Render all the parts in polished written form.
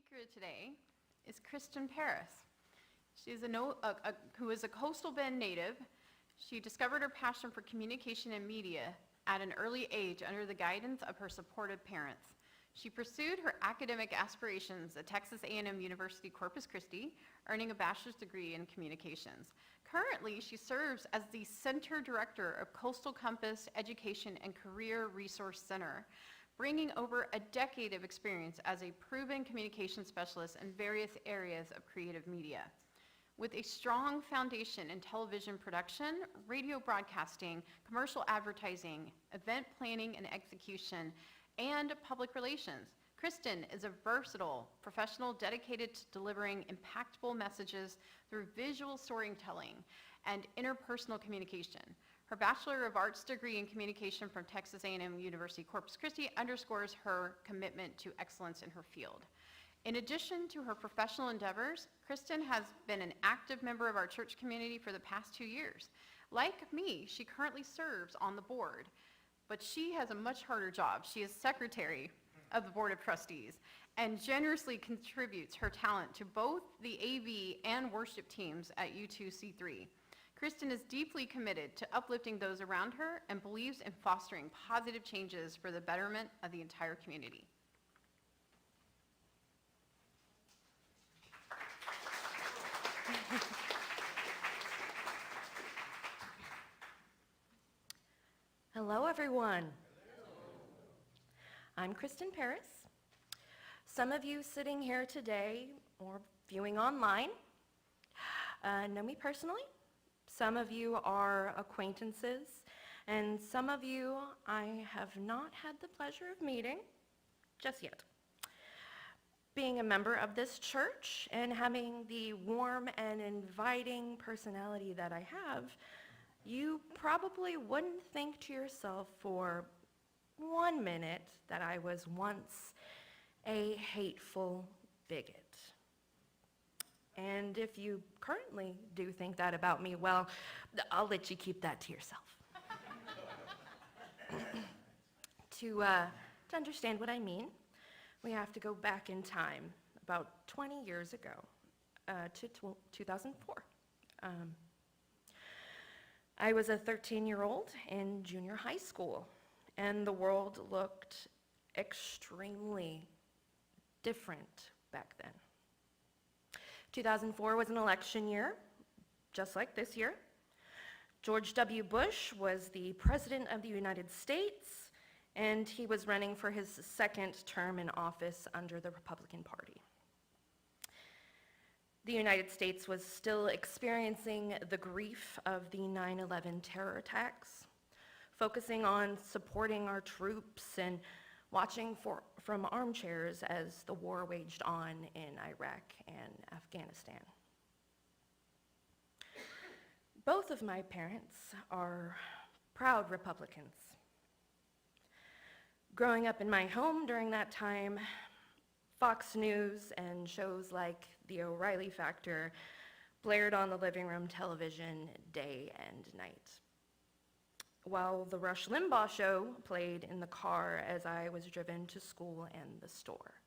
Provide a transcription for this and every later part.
speaker today is Kristen Parris. She is who is a Coastal Bend native. She discovered her passion for communication and media at an early age under the guidance of her supportive parents. She pursued her academic aspirations at Texas A&M University Corpus Christi, earning a bachelor's degree in communications. Currently, she serves as the Center Director of Coastal Compass Education and Career Resource Center, bringing over a decade of experience as a proven communication specialist in various areas of creative media. With a strong foundation in television production, radio broadcasting, commercial advertising, event planning and execution, and public relations, Kristen is a versatile professional dedicated to delivering impactful messages through visual storytelling and interpersonal communication. Her Bachelor of Arts degree in communication from Texas A&M University Corpus Christi underscores her commitment to excellence in her field. In addition to her professional endeavors, Kristen has been an active member of our church community for the past 2 years. Like me, she currently serves on the board, but she has a much harder job. She is secretary of the Board of Trustees and generously contributes her talent to both the AV and worship teams at U2C3. Kristen is deeply committed to uplifting those around her and believes in fostering positive changes for the betterment of the entire community. Hello, everyone. I'm Kristen Parris. Some of you sitting here today or viewing online know me personally. Some of you are acquaintances, and some of you I have not had the pleasure of meeting just yet. Being a member of this church and having the warm and inviting personality that I have, you probably wouldn't think to yourself for 1 minute that I was once a hateful bigot. And if you currently do think that about me, well, I'll let you keep that to yourself. To understand what I mean, we have to go back in time, about 20 years ago, to 2004. I was a 13-year-old in junior high school, and the world looked extremely different back then. 2004 was an election year, just like this year. George W. Bush was the President of the United States, and he was running for his second term in office under the Republican Party. The United States was still experiencing the grief of the 9/11 terror attacks, focusing on supporting our troops and watching from armchairs as the war waged on in Iraq and Afghanistan. Both of my parents are proud Republicans. Growing up in my home during that time, Fox News and shows like The O'Reilly Factor blared on the living room television day and night, while the Rush Limbaugh show played in the car as I was driven to school and the store.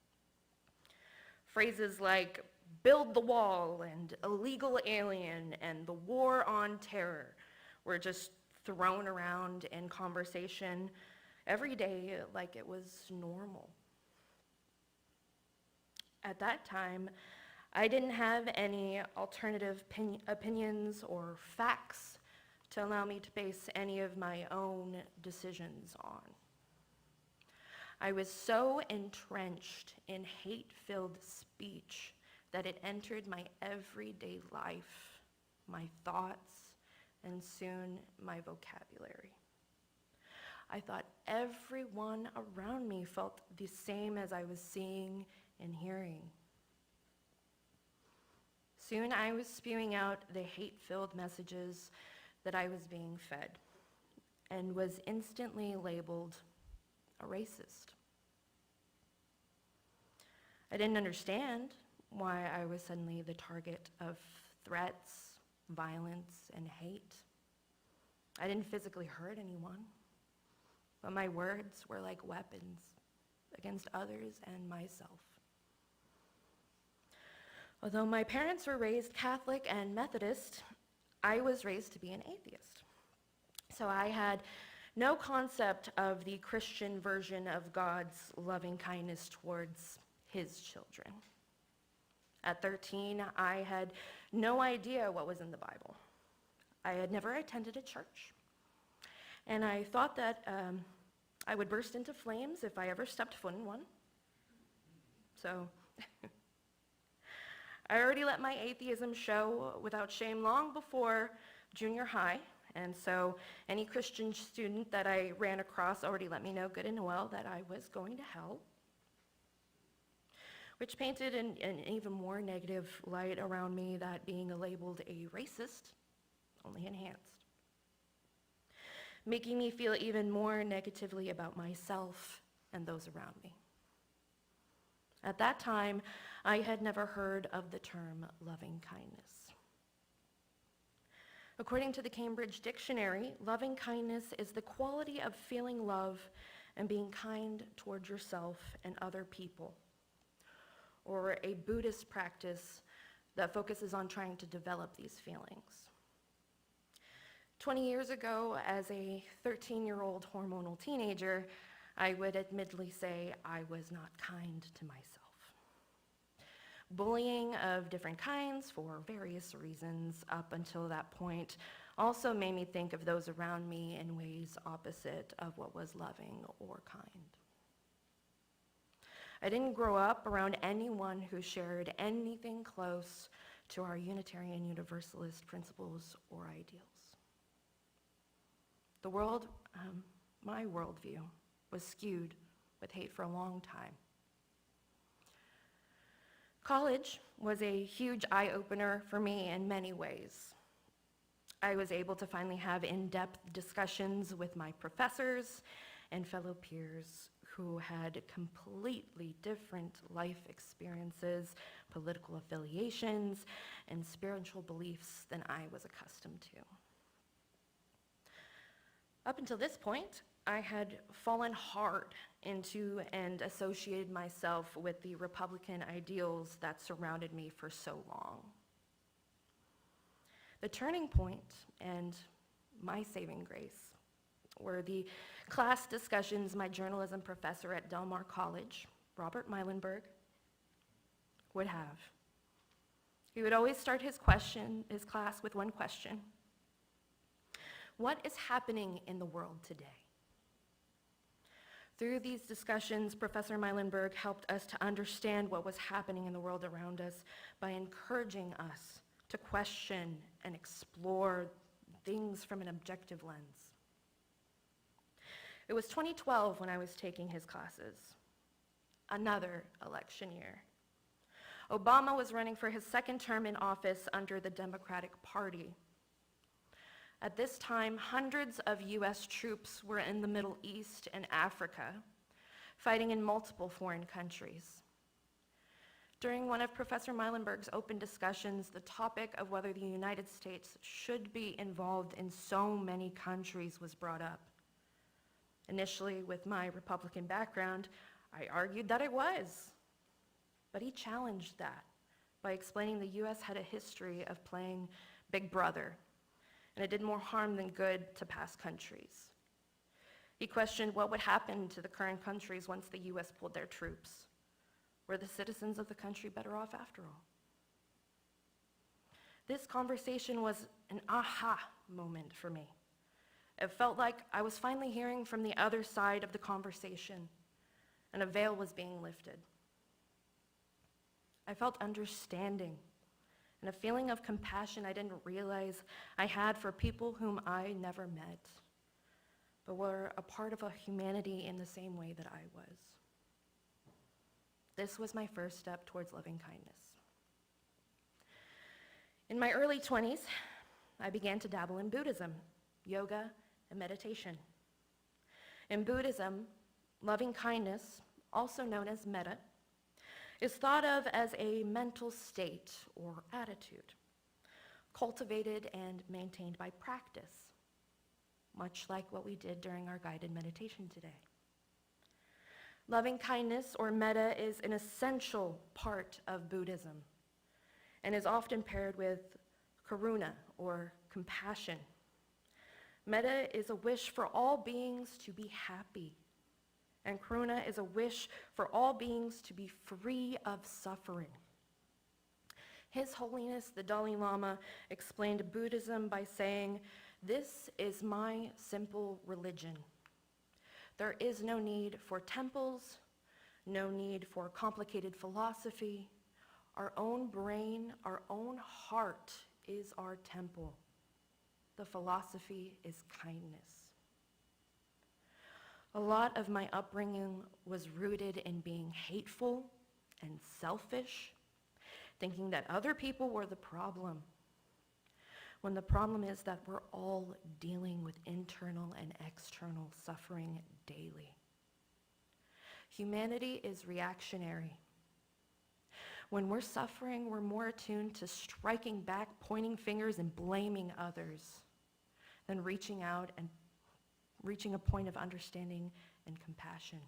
Phrases like build the wall and illegal alien and the war on terror were just thrown around in conversation every day like it was normal. At that time, I didn't have any alternative opinions or facts to allow me to base any of my own decisions on. I was so entrenched in hate-filled speech that it entered my everyday life, my thoughts, and soon my vocabulary. I thought everyone around me felt the same as I was seeing and hearing. Soon I was spewing out the hate-filled messages that I was being fed and was instantly labeled a racist. I didn't understand why I was suddenly the target of threats, violence, and hate. I didn't physically hurt anyone, but my words were like weapons against others and myself. Although my parents were raised Catholic and Methodist, I was raised to be an atheist. So I had no concept of the Christian version of God's loving kindness towards his children. At 13, I had no idea what was in the Bible. I had never attended a church. And I thought that I would burst into flames if I ever stepped foot in one. So I already let my atheism show without shame long before junior high. And so any Christian student that I ran across already let me know good and well that I was going to hell, which painted an even more negative light around me that being labeled a racist only enhanced, making me feel even more negatively about myself and those around me. At that time, I had never heard of the term loving kindness. According to the Cambridge Dictionary, loving kindness is the quality of feeling love and being kind towards yourself and other people, or a Buddhist practice that focuses on trying to develop these feelings. 20 years ago, as a 13-year-old hormonal teenager, I would admittedly say I was not kind to myself. Bullying of different kinds for various reasons up until that point also made me think of those around me in ways opposite of what was loving or kind. I didn't grow up around anyone who shared anything close to our Unitarian Universalist principles or ideals. The world, my worldview, was skewed with hate for a long time. College was a huge eye-opener for me in many ways. I was able to finally have in-depth discussions with my professors and fellow peers who had completely different life experiences, political affiliations, and spiritual beliefs than I was accustomed to. Up until this point, I had fallen hard into and associated myself with the Republican ideals that surrounded me for so long. The turning point and my saving grace were the class discussions my journalism professor at Del Mar College, Robert Meilenberg, would have. He would always start his class with one question: what is happening in the world today? Through these discussions, Professor Meilenberg helped us to understand what was happening in the world around us by encouraging us to question and explore things from an objective lens. It was 2012 when I was taking his classes, another election year. Obama was running for his second term in office under the Democratic Party. At this time, hundreds of US troops were in the Middle East and Africa, fighting in multiple foreign countries. During one of Professor Meilenberg's open discussions, the topic of whether the United States should be involved in so many countries was brought up. Initially, with my Republican background, I argued that it was. But he challenged that by explaining the US had a history of playing Big Brother, and it did more harm than good to past countries. He questioned what would happen to the current countries once the US pulled their troops. Were the citizens of the country better off after all? This conversation was an aha moment for me. It felt like I was finally hearing from the other side of the conversation, and a veil was being lifted. I felt understanding and a feeling of compassion I didn't realize I had for people whom I never met, but were a part of a humanity in the same way that I was. This was my first step towards loving kindness. In my early 20s, I began to dabble in Buddhism, yoga, and meditation. In Buddhism, loving kindness, also known as metta, is thought of as a mental state or attitude, cultivated and maintained by practice, much like what we did during our guided meditation today. Loving kindness or metta is an essential part of Buddhism. and is often paired with karuna, or compassion. Metta is a wish for all beings to be happy, and karuna is a wish for all beings to be free of suffering. His Holiness the Dalai Lama explained Buddhism by saying, "This is my simple religion. There is no need for temples, no need for complicated philosophy. Our own brain, our own heart is our temple. The philosophy is kindness." A lot of my upbringing was rooted in being hateful and selfish, thinking that other people were the problem, when the problem is that we're all dealing with internal and external suffering daily. Humanity is reactionary. When we're suffering, we're more attuned to striking back, pointing fingers, and blaming others than reaching out and reaching a point of understanding and compassion.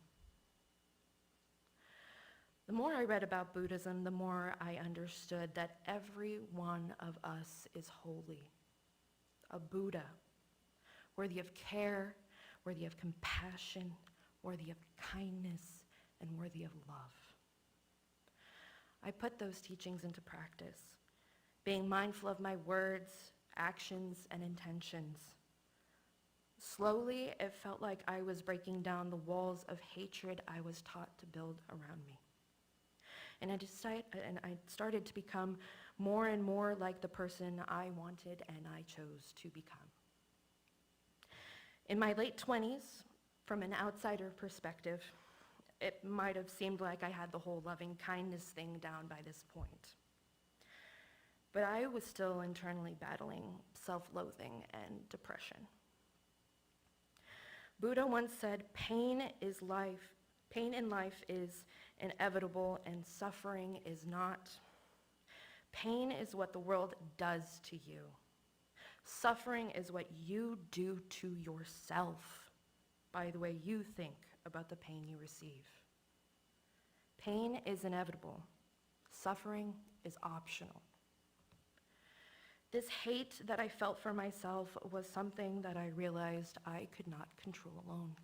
The more I read about Buddhism, the more I understood that every one of us is holy, a Buddha, worthy of care, worthy of compassion, worthy of kindness, and worthy of love. I put those teachings into practice, being mindful of my words, actions, and intentions. Slowly, it felt like I was breaking down the walls of hatred I was taught to build around me. And I started to become more and more like the person I wanted and I chose to become. In my late 20s, from an outsider perspective, it might have seemed like I had the whole loving kindness thing down by this point. But I was still internally battling self-loathing and depression. Buddha once said, pain in life is inevitable and suffering is not. Pain is what the world does to you. Suffering is what you do to yourself by the way you think about the pain you receive. Pain is inevitable. Suffering is optional. This hate that I felt for myself was something that I realized I could not control alone.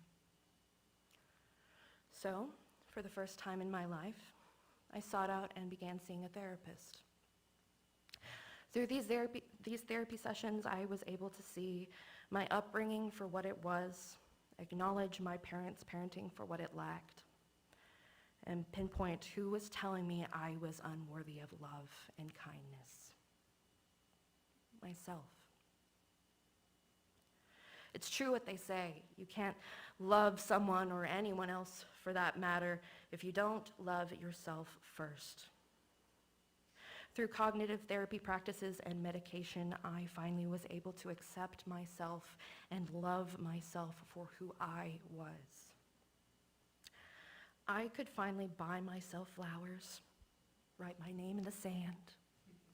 So, for the first time in my life, I sought out and began seeing a therapist. Through these therapy sessions, I was able to see my upbringing for what it was, acknowledge my parents' parenting for what it lacked, and pinpoint who was telling me I was unworthy of love and kindness. Myself. It's true what they say. You can't love someone or anyone else for that matter if you don't love yourself first. Through cognitive therapy practices and medication, I finally was able to accept myself and love myself for who I was. I could finally buy myself flowers, write my name in the sand,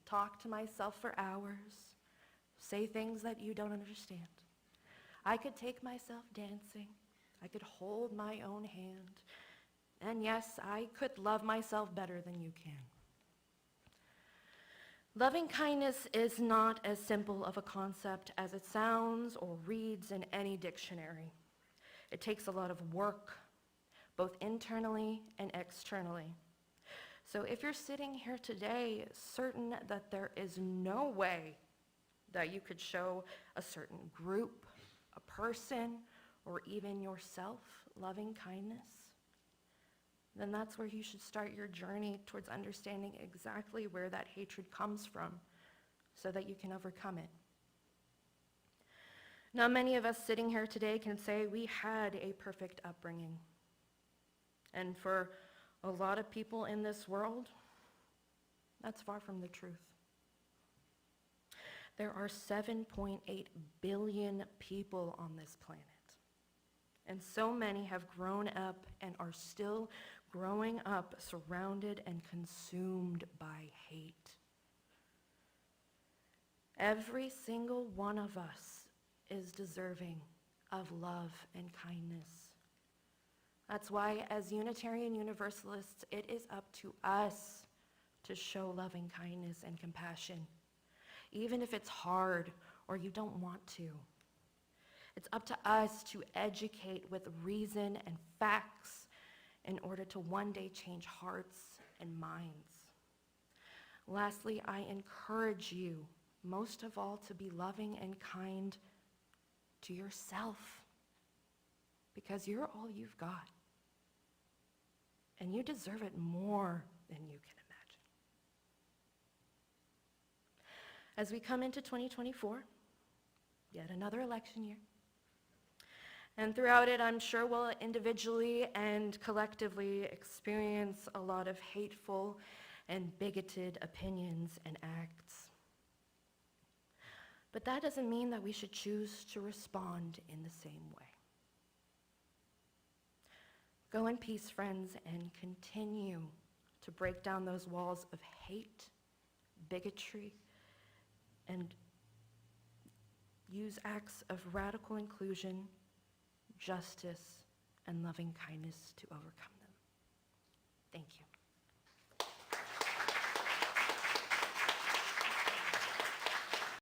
talk to myself for hours, say things that you don't understand. I could take myself dancing. I could hold my own hand. And yes, I could love myself better than you can. Loving kindness is not as simple of a concept as it sounds or reads in any dictionary. It takes a lot of work, both internally and externally. So if you're sitting here today certain that there is no way that you could show a certain group, a person, or even yourself loving kindness, then that's where you should start your journey towards understanding exactly where that hatred comes from so that you can overcome it. Now, many of us sitting here today can say we had a perfect upbringing. And for a lot of people in this world, that's far from the truth. There are 7.8 billion people on this planet. And so many have grown up and are still growing up surrounded and consumed by hate. Every single one of us is deserving of love and kindness. That's why as Unitarian Universalists, it is up to us to show loving kindness and compassion, even if it's hard or you don't want to. It's up to us to educate with reason and facts in order to one day change hearts and minds. Lastly, I encourage you, most of all, to be loving and kind to yourself, because you're all you've got. And you deserve it more than you can imagine. As we come into 2024, yet another election year, and throughout it, I'm sure we'll individually and collectively experience a lot of hateful and bigoted opinions and acts. But that doesn't mean that we should choose to respond in the same way. Go in peace, friends, and continue to break down those walls of hate, bigotry, and use acts of radical inclusion, justice, and loving kindness to overcome them. Thank you.